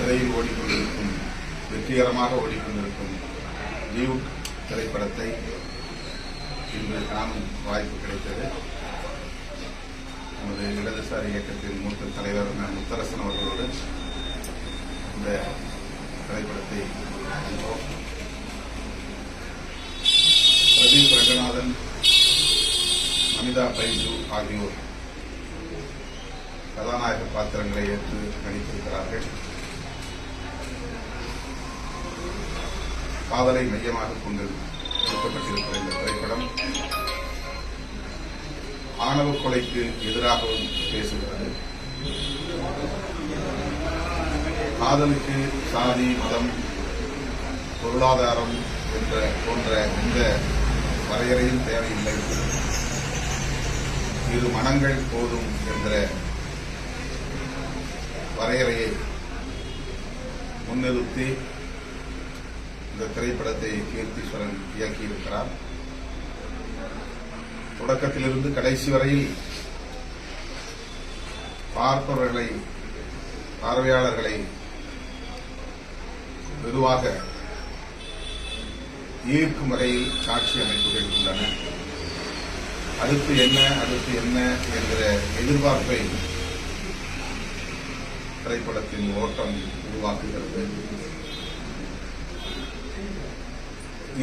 திரையில் ஓடிக்கொண்டிருக்கும் வெற்றிகரமாக ஓடிக்கொண்டிருக்கும் ஜீவ் திரைப்படத்தை இன்று காணும் வாய்ப்பு கிடைத்தது. நமது இடதுசாரி இயக்கத்தின் மூத்த தலைவர் முத்தரசன் அவர்களோடு இந்த திரைப்படத்தை கண்டோம். பிரதீப் ரங்கநாதன், அமிதா பைஜு ஆகியோர் கதாநாயக பாத்திரங்களை ஏற்று நடித்திருக்கிறார்கள். காதலை மையமாக கொண்டு எடுக்கப்பட்டிருக்கிற இந்த திரைப்படம் ஆணவ கொலைக்கு எதிராகவும் பேசுகிறது. காதலுக்கு சாதி, மதம், பொருளாதாரம் போன்ற எந்த வரையறையும் தேவையில்லை, இரு மனங்கள் போதும் என்ற வரையறையை முன்னிறுத்தி இந்த திரைப்படத்தை கீர்த்தீஸ்வரன் இயக்கியிருக்கிறார். தொடக்கத்திலிருந்து கடைசி வரையில் பார்வையாளர்களை மெதுவாக ஈர்க்கும் வகையில் காட்சி அமைப்புகள் உள்ளன. அடுத்து என்ன என்கிற எதிர்பார்ப்பை திரைப்படத்தின் ஓட்டம் உருவாக்குகிறது.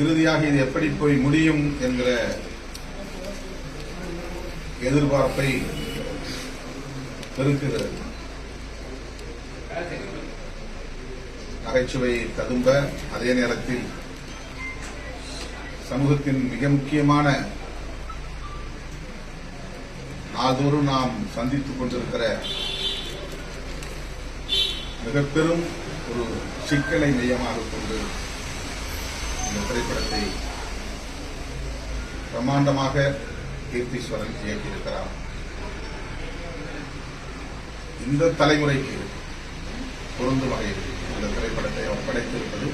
இறுதியாக இது எப்படி போய் முடியும் என்கிற எதிர்பார்ப்பை பெருக்குகிறது. நகைச்சுவை ததும்ப, அதே நேரத்தில் சமூகத்தின் மிக முக்கியமான நாள்தோறும் நாம் சந்தித்துக் கொண்டிருக்கிற மிக பெரும் ஒரு சிக்கலை மையமாக கொண்டு இந்த திரைப்படத்தை பிரம்மாண்டமாக கீர்த்தீஸ்வரன் இயக்கியிருக்கிறார். இந்த தலைமுறைக்கு பொருந்தும் வகையில் இந்த திரைப்படத்தை அவர் படைத்திருப்பது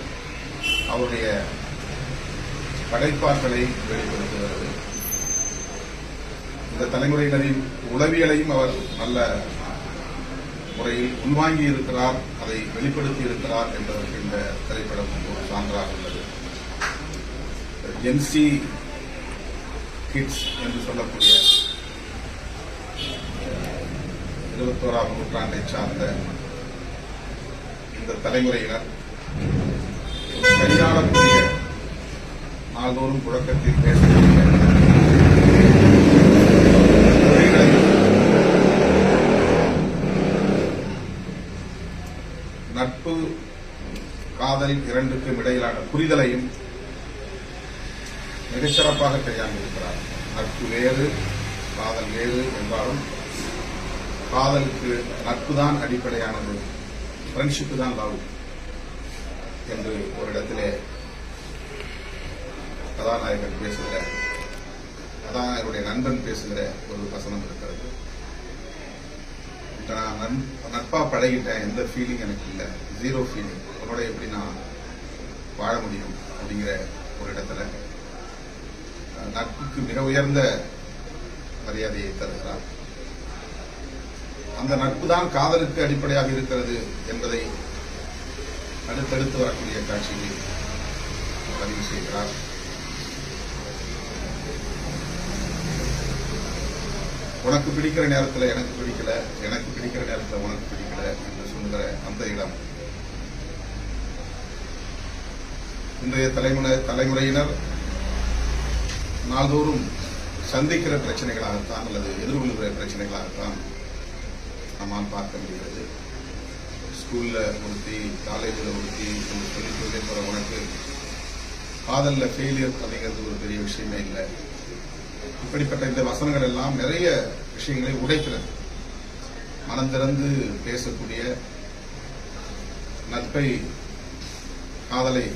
அவருடைய படைப்பாற்றலை வெளிப்படுத்துகிறது. இந்த தலைமுறையினரின் உளவியலையும் அவர் நல்ல முறையில் உள்வாங்கி இருக்கிறார், அதை வெளிப்படுத்தி இருக்கிறார் என்பதற்கு இந்த திரைப்படம் ஒரு சான்றாக உள்ளது. ஜென்சி கிட்ஸ் என்று சொல்லக்கூடிய 21ஆம் நூற்றாண்டை சார்ந்த இந்த தலைமுறையினர் கையாளக்கூடிய நாள்தோறும் புழக்கத்தில் பேசக்கூடிய நட்பு, காதல் இரண்டுக்கும் இடையிலான புரிதலையும் மிகச்சிறப்பாக கையாண்டிருக்கிறார். நட்பு வேறு, காதல் வேறு என்றாலும் காதலுக்கு நட்புதான் அடிப்படையானது, ஃப்ரெண்ட்ஷிப்பு தான் லவ் என்று ஒரு இடத்திலே கதாநாயகன் பேசுகிற, கதாநாயகனுடைய நண்பன் பேசுகிற ஒரு வசனம் இருக்கிறது. நான் நட்பா பழகிட்டேன், எந்த ஃபீலிங் எனக்கு இல்லை, ஜீரோ ஃபீலிங், உன்னோட எப்படி நான் வாழ முடியும் அப்படிங்கிற ஒரு இடத்துல நட்புக்கு மிக உயர்ந்த மரியாதையை தருகிறார். அந்த நட்பு தான் காதலுக்கு அடிப்படையாக இருக்கிறது என்பதை அடுத்தடுத்து வரக்கூடிய காட்சியில் பதிவு செய்கிறார். உனக்கு பிடிக்கிற நேரத்தில் எனக்கு பிடிக்கல, எனக்கு பிடிக்கிற நேரத்தில் உனக்கு பிடிக்கல என்று சொல்கிற அந்த இடம் இன்றைய தலைமுறையினர் நாள்தோறும் சந்திக்கிற பிரச்சனைகளாகத்தான் அல்லது எதிர்கொள்கிற பிரச்சனைகளாகத்தான் நம்மால் பார்க்க முடிகிறது. ஸ்கூல்ல ஒருத்தி, காலேஜில் ஒருத்தி என்று சொல்லிக்கொண்டே போற உனக்கு காதல்ல ஃபெயிலியர் அப்படிங்கிறது ஒரு பெரிய விஷயமே இல்லை. இப்படிப்பட்ட இந்த வசனங்கள் எல்லாம் நிறைய விஷயங்களை உடைக்கிறது. மனம் திறந்து பேசக்கூடிய, நட்பை, காதலை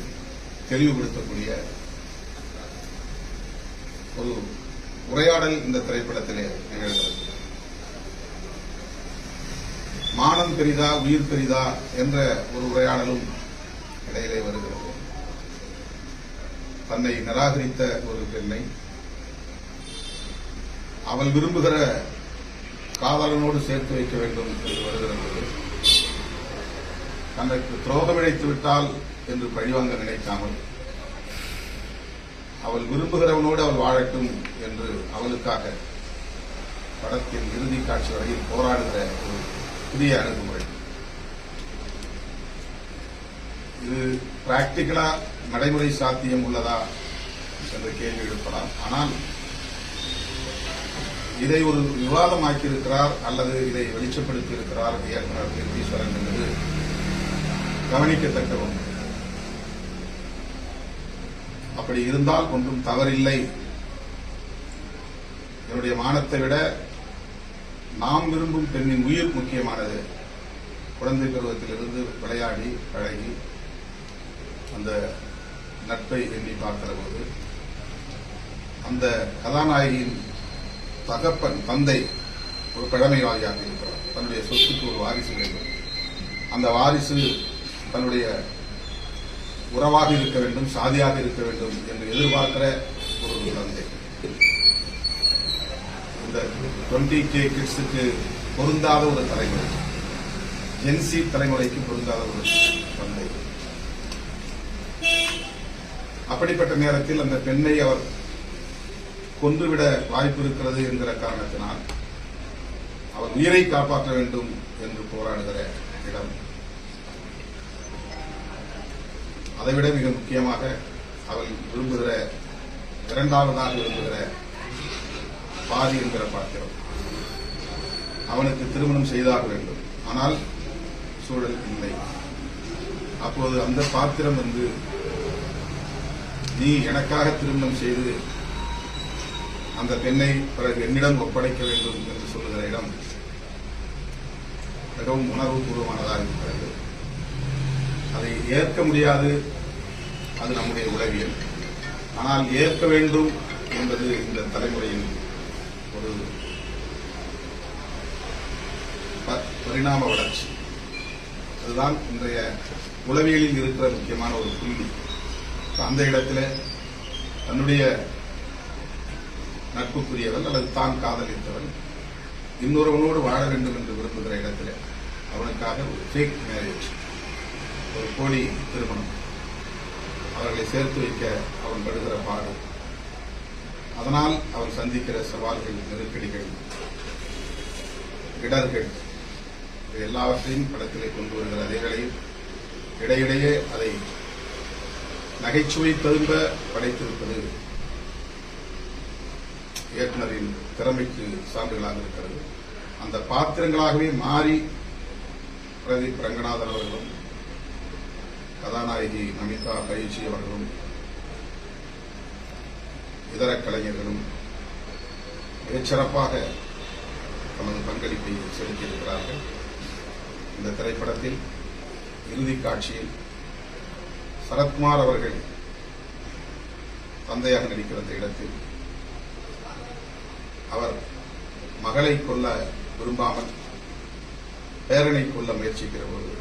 தெளிவுபடுத்தக்கூடிய ஒரு உரையாடல் இந்த திரைப்படத்திலே நிகழ்கிறது. மானம் பெரிதா, உயிர் பெரிதா என்ற ஒரு உரையாடலும் இடையிலே வருகிறது. தன்னை நிராகரித்த ஒரு பெண்ணை அவள் விரும்புகிற காதலனோடு சேர்த்து வைக்க வேண்டும் என்று வருகிறது. தனக்கு துரோகம் இழைத்து விட்டால் என்று பழிவாங்க நினைக்காமல் அவள் விரும்புகிறவனோடு அவள் வாழட்டும் என்று அவளுக்காக படத்தின் இறுதி காட்சி வரையில் போராடுகிற ஒரு புதிய அணுகுமுறை. இது பிராக்டிகலா நடைமுறை சாத்தியம் உள்ளதா என்ற கேள்வி எழுப்பலாம். ஆனால் இதை ஒரு விவாதமாக்கியிருக்கிறார் அல்லது இதை வெளிச்சப்படுத்தி இருக்கிறார் இயக்குநர் கீர்த்தீஸ்வரன் என்பது கவனிக்கத்தக்க ஒன்று. அப்படி இருந்தால் ஒன்றும் தவறில்லை. என்னுடைய மானத்தை விட நாம் விரும்பும் பெண்ணின் உயிர் முக்கியமானது. குழந்தை பருவத்திலிருந்து விளையாடி பழகி அந்த நட்பை எண்ணி பார்க்கிற போது அந்த கதாநாயகியின் தகப்பன் தந்தை ஒரு பழமைவாதியாக இருக்கிறார். தன்னுடைய சொத்துக்கு ஒரு வாரிசு வேண்டும். அந்த வாரிசு தன்னுடைய உறவாக இருக்க வேண்டும், சாதியாக இருக்க வேண்டும் என்று எதிர்பார்க்கிற ஒரு தந்தை. இந்த 20K கிட்ஸுக்கு பொருந்தாத ஒரு தலைமுறை, ஜென்சி தலைமுறைக்கு பொருந்தாத ஒரு தந்தை. அப்படிப்பட்ட நேரத்தில் அந்த பெண்ணை அவர் கொன்றுவிட வாய்ப்பு இருக்கிறது என்கிற காரணத்தினால் அவர் உயிரை காப்பாற்ற வேண்டும் என்று போராடுகிற இடம். அதைவிட மிக முக்கியமாக அவள் விரும்புகிற இரண்டாவதாக விரும்புகிற பாதி என்கிற பாத்திரம். அவனுக்கு திருமணம் செய்தாக வேண்டும், ஆனால் சூழல் இல்லை. அப்போது அந்த பாத்திரம் நீ எனக்காக திருமணம் செய்து அந்த பெண்ணை பிறகு என்னிடம் ஒப்படைக்க வேண்டும் என்று சொல்லுகிற இடம் மிகவும் உணர்வுபூர்வமானதாக இருக்கிறது. அதை ஏற்க முடியாது, அது நம்முடைய உளவியல். ஆனால் ஏற்க வேண்டும் என்பது இந்த தலைமுறையின் ஒரு பரிணாம வளர்ச்சி. அதுதான் இன்றைய உளவியலில் இருக்கிற முக்கியமான ஒரு புள்ளி. அந்த இடத்துல தன்னுடைய நட்புக்குரியவன் அல்லது தான் காதலித்தவன் இன்னொருவனோடு வாழ வேண்டும் என்று விரும்புகிற இடத்துல அவனுக்காக ஒரு ஃபேக் மேரேஜ், ஒரு போலி திருமணம், அவர்களை சேர்த்து வைக்க அவன் படுகிற பாடு, அதனால் அவன் சந்திக்கிற சவால்கள், நெருக்கடிகள், இடர்கள், எல்லாவற்றையும் படத்திலே கொண்டு வருகிற அதே வேளையில் இடையிடையே அதை நகைச்சுவை தழும்ப படைத்திருப்பது இயக்குநரின் திறமைக்கு சான்றுகளாக இருக்கிறது. அந்த பாத்திரங்களாகவே மாறி பிரதீப் ரங்கநாதன் அவர்களும் கதாநாயகி நமிதா பயிற்சி அவர்களும் இதர கலைஞர்களும் மிகச்சிறப்பாக தமது பங்களிப்பை செலுத்தியிருக்கிறார்கள். இந்த திரைப்படத்தில் இறுதி காட்சியில் சரத்குமார் அவர்கள் தந்தையாக நடிக்கிற அந்த இடத்தில் அவர் மகளை கொல்ல விரும்பாமல் பேரனை கொல்ல முயற்சிக்கிற போது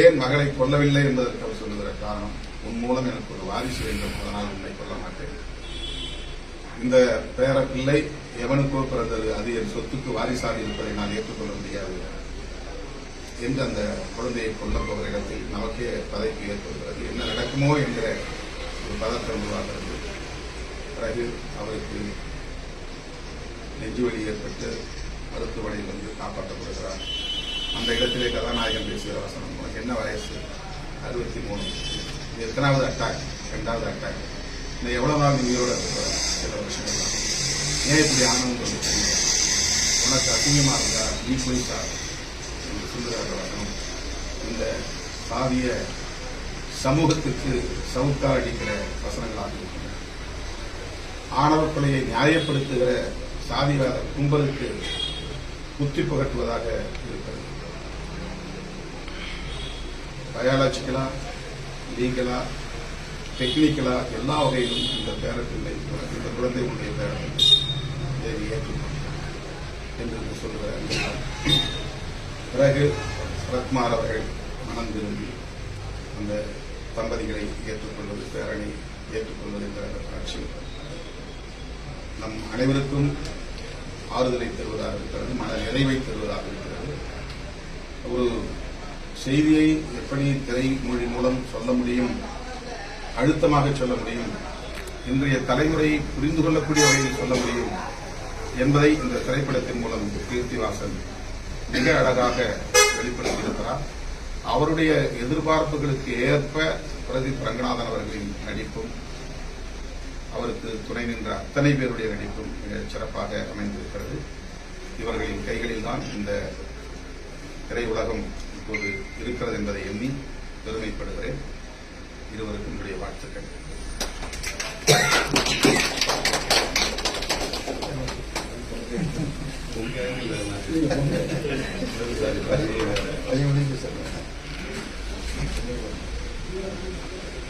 ஏன் மகளை கொல்லவில்லை என்பதற்கு அவர் சொல்லுகிற காரணம், உன் மூலம் எனக்கு ஒரு வாரிசு வேண்டும், அதனால் உன்னை கொல்ல மாட்டேன். இந்த பேர பிள்ளை எவனுக்கோ பிறந்தது, அது என் சொத்துக்கு வாரிசாக இருப்பதை நான் ஏற்றுக்கொள்ள முடியாது என்று அந்த குழந்தையை கொல்ல போகிற இடத்தில் நமக்கே பதைப்பு ஏற்படுகிறது. என்ன நடக்குமோ என்கிற ஒரு பதற்றம் உருவாகிறது. பிறகு அவருக்கு நெஞ்சுவலி ஏற்பட்டு மருத்துவமனையில் காப்பாற்றப்படுகிறார். அந்த இடத்திலே கதாநாயகன் பேசுகிற வசனம், உனக்கு என்ன வயசு? 63. இது எத்தனாவது அட்டாக்? 2வது அட்டாக். இன்னும் எவ்வளவு நாள் நீ உயிரோட இருக்கிற? சில வருஷங்கள் தான். ஏன் இப்படி ஆனவங்க சொல்லி தெரியல, உனக்கு அசிங்கமா இருந்தா நீ போய் சார் என்று சொல்லுகிற வசனம் இந்த சாதிய சமூகத்திற்கு சவுக்கால் அடிக்கிற வசனங்களாக இருக்கின்றன. ஆணவ கொலையை நியாயப்படுத்துகிற சாதிவாத கும்பலுக்கு புத்தி புகட்டுவதாக இருக்கிறது. பயாலஜிக்கலா, லீகலா, டெக்னிக்கலா எல்லா வகையிலும் இந்த பேரப்பிள்ளை, இந்த குழந்தை உடைய பேரப்பிள்ளை தேவி ஏற்றுக்கொண்டார் என்று சொல்லுகிறார். பிறகு சரத்குமார் அவர்கள் மனம் திரும்பி அந்த தம்பதிகளை ஏற்றுக்கொள்வது, பேரணி ஏற்றுக்கொள்வது என்ற காட்சி நம் அனைவருக்கும் ஆறுதலை தருவதாக இருக்கிறது, மன நிறைவை தருவதாக இருக்கிறது. ஒரு செய்தியை எப்படி திரைமொழி மூலம் சொல்ல முடியும், அழுத்தமாக சொல்ல முடியும், இன்றைய தலைமுறை புரிந்து கொள்ளக்கூடிய வகையில் சொல்ல முடியும் என்பதை இந்த திரைப்படத்தின் மூலம் கீர்த்திவாசன் மிக அழகாக வெளிப்படுத்தியிருக்கிறார். அவருடைய எதிர்பார்ப்புகளுக்கு ஏற்ப பிரதீப் ரங்கநாதன் அவர்களின் நடிப்பும் அவருக்கு துணை நின்ற அத்தனை பேருடைய நடிப்பும் மிக சிறப்பாக அமைந்திருக்கிறது. இவர்களின் கைகளில் தான் இந்த திரையுலகம் இப்போது இருக்கிறது என்பதை எண்ணி பெருமைப்படுகிறேன். இருவருக்கும் என்னுடைய வாழ்த்துக்கள்.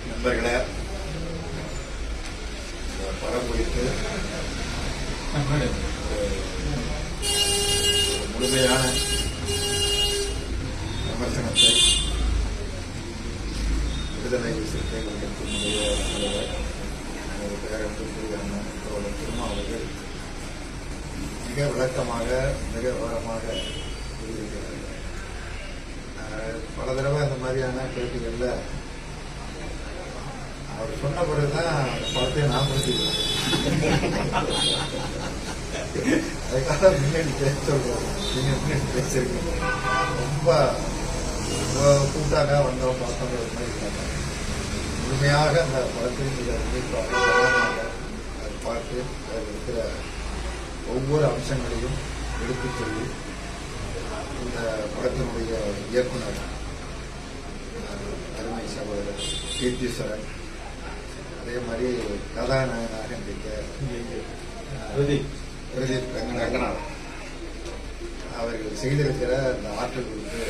நண்பர்களே, படம் குறித்து முழுமையான விமர்சனத்தை விடுதலை சிறுத்தைகள் கட்சியினுடைய தலைவர் பேரன்பு திருமா அவர்கள் மிக விளக்கமாக மிக விவரமாக கூறியிருக்கிறார்கள். பல தடவை அந்த மாதிரியான பேட்டிகளில் அவர் சொன்ன பிறகுதான் அந்த படத்தை நான் படிச்சுக்கிறேன். அதுக்காக முன்னாடி பேச சொல்றோம். நீங்க முன்னாடி பேசிருக்கீங்க. ரொம்ப கூட்டாக வந்தோம் பார்த்தோம் ஒரு மாதிரி இருக்காங்க. முழுமையாக அந்த படத்தை மிக உன்னிப்பாக அதை பார்த்து அதில் இருக்கிற ஒவ்வொரு அம்சங்களையும் எடுத்துச் சொல்லி இந்த படத்தினுடைய இயக்குனர் அருமை சகோதரர் கீர்த்தீஸ்வரன், அதே மாதிரி கதாநாயகனாக இன்றைக்கு பிரதீப் ரங்கநாதன் அவர்கள் செய்திருக்கிற அந்த ஆற்றல் குறித்து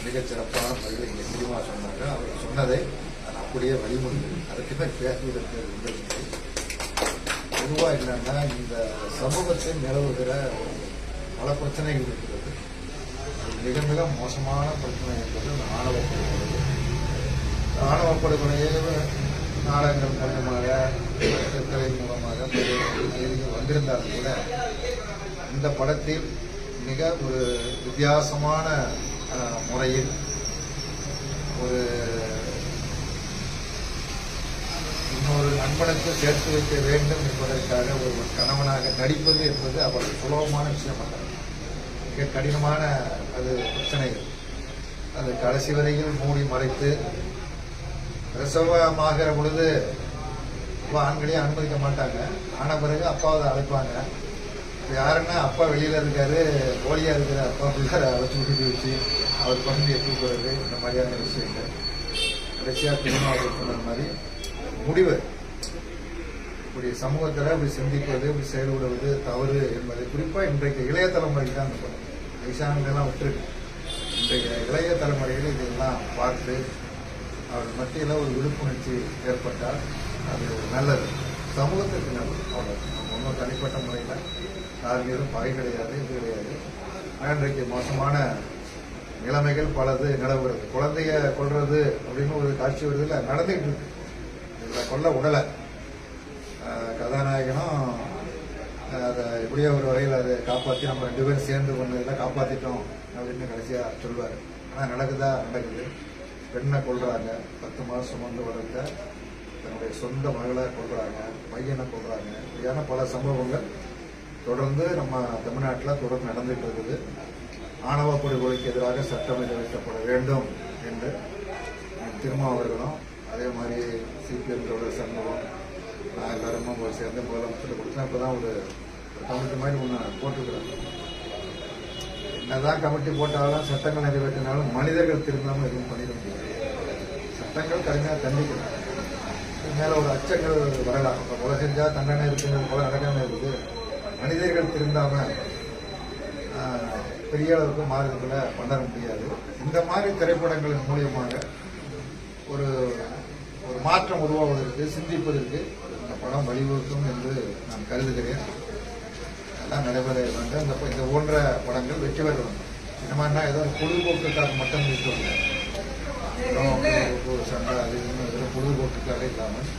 மிகச் சிறப்பான முறையில் இங்கே சினிமா சொன்னாங்க. அவர் சொன்னதை நான் அப்படியே வழிமொழி அதுக்கு தான் பேசுவதற்கு விரும்பவில்லை. பொதுவாக என்னன்னா, இந்த சமூகத்தில் நிலவுகிற பல பிரச்சனைகள் இருக்கிறது. மிக மிக மோசமான பிரச்சனை என்பது இந்த ஆணவ படுகொலை. ஆணவ படுகொலையே நாடகங்கள் மூலமாக திரை மூலமாக செய்திகள் வந்திருந்தாலும் கூட இந்த படத்தில் மிக ஒரு வித்தியாசமான முறையில் ஒரு இன்னொரு நண்பனுக்கு சேர்த்து வைக்க வேண்டும் என்பதற்காக ஒரு கணவனாக நடிப்பது என்பது அவ்வளவு சுலபமான விஷயம் அல்ல. மிக கடினமான அது பிரச்சனைகள். அது கடைசி வரையில் மூடி மறைத்து பிரசவமாகிற பொழுது ஆண்களையும் அனுமதிக்க மாட்டாங்க. ஆன பிறகு அப்பாவை அழைப்பாங்க. இப்போ யாருன்னா அப்பா வெளியில் இருக்காரு, போலியாக இருக்கிற அப்பா பிள்ளைரை அழைச்சி விட்டு வச்சு அவர் குழந்தையை தூக்குறது, இந்த மாதிரியான விஷயங்கள். கடைசியாக திருமணம் சொன்ன மாதிரி முடிவு இப்படி சமூகத்தில் இப்படி சிந்திப்பது, இப்படி செயல்படுவது தவறு என்பது குறிப்பாக இன்றைக்கு இளைய தலைமுறைக்கு தான் அந்த வயசானதெல்லாம் விட்டுருக்கு. இன்றைய இளைய தலைமுறையில் இதெல்லாம் பார்த்து அவர் மத்தியில் ஒரு விழிப்புணர்ச்சி ஏற்பட்டால் அது நல்லது, சமூகத்திற்கு நல்லது. அவ்வளோ ஒன்றும் தனிப்பட்ட முறையில் யார் மீதும் பகை கிடையாது, இது கிடையாது. இன்றைக்கு மோசமான நிலைமைகள் பலது நிலவுகிறது. குழந்தைய கொள்வது அப்படின்னு ஒரு காட்சி வருதுல நடந்துகிட்டு இருக்கு. இதில் கொல்ல உடலை கதாநாயகனும் அதை எப்படியோ ஒரு வகையில் அதை காப்பாற்றி நம்ம 2 பேரும் சேர்ந்து கொண்டதில் காப்பாற்றிட்டோம் அப்படின்னு கடைசியாக சொல்வார். ஆனால் நடக்குதா? நடக்குது. பெண்ணை கொள்றாங்க, 10 மாதம் சுமந்து வளர்த்த தன்னுடைய சொந்த மகளை கொள்றாங்க, பையனை கொள்றாங்க. இப்படியான பல சம்பவங்கள் தொடர்ந்து நம்ம தமிழ்நாட்டில் தொடர்ந்து நடந்துட்டு இருக்குது. ஆணவ படுகொலைக்கு எதிராக சட்டம் நிறைவேற்றப்பட வேண்டும் என்று திருமாவர்களும் அதே மாதிரி சிபிஎம் தொடர் சண்முகம் நான் எல்லாருமே ஒரு சேர்ந்த முதலமைச்சர் கொடுத்தா இப்போ தான் ஒரு கமிட்டி மாதிரி ஒன்று போட்டுக்கிறாங்க. என்னதான் கமிட்டி போட்டாலும் சட்டங்கள் நிறைவேற்றினாலும் மனிதர்கள் திருந்தாமல் எதுவும் பண்ணிட முடியாது. சட்டங்கள் கடுமையாக தண்டிக்கிறாங்க. இது மேலே ஒரு அச்சங்கள் வரலாம். இப்போ கொலை செஞ்சால் தண்டனை இருக்குங்கிறது போல நடக்காமல் இருக்குது. மனிதர்கள் திருந்தாமல் பெரிய அளவுக்கு மாறுதல்களை பண்ண முடியாது. இந்த மாதிரி திரைப்படங்களின் மூலியமாக ஒரு ஒரு மாற்றம் உருவாவதற்கு, சிந்திப்பதற்கு இந்த படம் வழிவகுக்கும் என்று நான் கருதுகிறேன். எல்லாம் நடைபெற வேண்டும். இந்த போன்ற படங்கள் வெற்றி பெற வேண்டும். சினிமான்னா ஏதோ பொழுதுபோக்குக்காக மட்டும் இருக்கிறது, ஒரு சண்டை அது இன்னும் பொழுதுபோக்குக்காக இல்லாமல்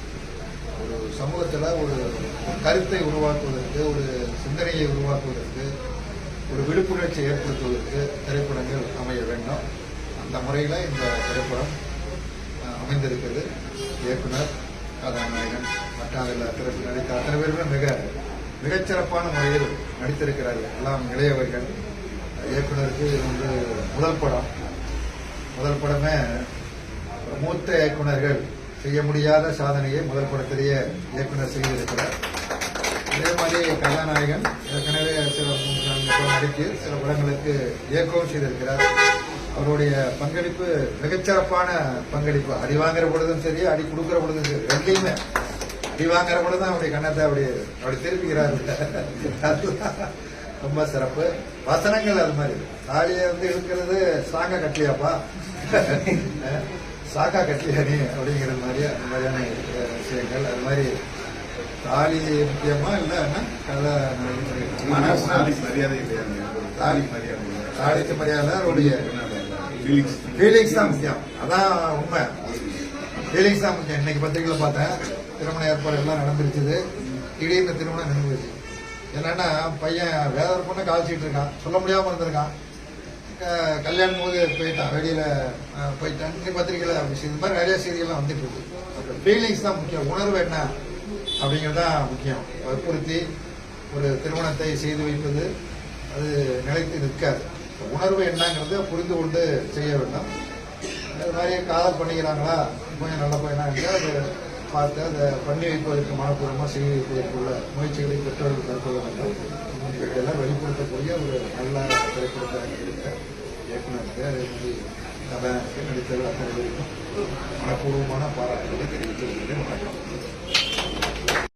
ஒரு சமூகத்தில் ஒரு கருத்தை உருவாக்குவதற்கு, ஒரு சிந்தனையை உருவாக்குவதற்கு, ஒரு விழிப்புணர்ச்சி ஏற்படுத்துவதற்கு திரைப்படங்கள் அமைய வேண்டும். அந்த முறையில் இந்த திரைப்படம் அமைந்திருக்கிறது. இயக்குனர், கதாநாயகன் மற்றும் அதில் திரைப்படம் நடித்த அத்தனை பேருமே மிகச்சிறப்பான முறையில் நடித்திருக்கிறார்கள். எல்லாம் இளையவர்கள். இயக்குனருக்கு இது வந்து முதல் படமே மூத்த இயக்குனர்கள் செய்ய முடியாத சாதனையை முதல் படத்திலேயே இயக்குனர் செய்திருக்கிறார். இதே மாதிரி கதாநாயகன் ஏற்கனவே நடித்து சில படங்களுக்கு இயக்கவும் செய்திருக்கிறார். அவருடைய பங்களிப்பு மிகச்சிறப்பான பங்களிப்பு. அடி வாங்குற பொழுதும் சரி, அடி கொடுக்குற பொழுதும் சரி, ரெண்டையுமே. அடி வாங்குற பொழுதுதான் அவருடைய கண்ணத்தை அப்படி திருப்பிக்கிறார். ரொம்ப சிறப்பு. வசனங்கள் அது மாதிரி. தாலியை வந்து இருக்கிறது சாங்கா கட்டலையாப்பா, சாக்கா கட்டலையா நீ அப்படிங்கிற மாதிரி அந்த மாதிரியான விஷயங்கள். அது மாதிரி தாலி முக்கியமா இல்லைன்னா கதை தாலிக்கு மரியாதை அவருடைய ஃபீலிங்ஸ் தான் முக்கியம். அதான் உண்மை. ஃபீலிங்ஸ் தான் முக்கியம். இன்னைக்கு பத்திரிகையில் பார்த்தேன், திருமண ஏற்பாடு எல்லாம் நடந்துருச்சுது. திடீர்னு திருமணம் நின்று போச்சு. என்னன்னா பையன் வேற ஒரு பொண்ணை காய்ச்சிட்டு இருக்கான், சொல்ல முடியாம இருந்திருக்கான். கல்யாணம் போது போயிட்டான், வெளியில போயிட்டான். இன்னைக்கு பத்திரிகையில இது மாதிரி நிறைய செய்திகள்லாம் வந்துட்டு இருக்கு. ஃபீலிங்ஸ் தான் முக்கியம். உணர்வு என்ன அப்படிங்கிறது தான் முக்கியம். வற்புறுத்தி ஒரு திருமணத்தை செய்து வைப்பது அது நிலைத்து நிற்காது. உணர்வு என்னங்கிறத புரிந்து கொண்டு செய்ய வேண்டும். அது மாதிரி காதல் பண்ணிக்கிறாங்களா, கொஞ்சம் நல்ல பையனா இருந்தால் அதை பார்த்து அதை பண்ணி வைப்பதற்கு மனப்பூர்வமாக செய்து வைப்பதற்குள்ள முயற்சிகளை பெற்றோர்கள் மேற்கொள்ள வேண்டும். இவைகளெல்லாம் வெளிப்படுத்தக்கூடிய ஒரு நல்ல திரைப்படத்தை நடித்த இயக்குநருக்கு, அதே மாதிரி கதாநாயகனுக்கு, நடித்தவர் அத்தனை பேருக்கும் மனப்பூர்வமான பாராட்டுகளை தெரிவித்து வருகிறேன். வணக்கம்.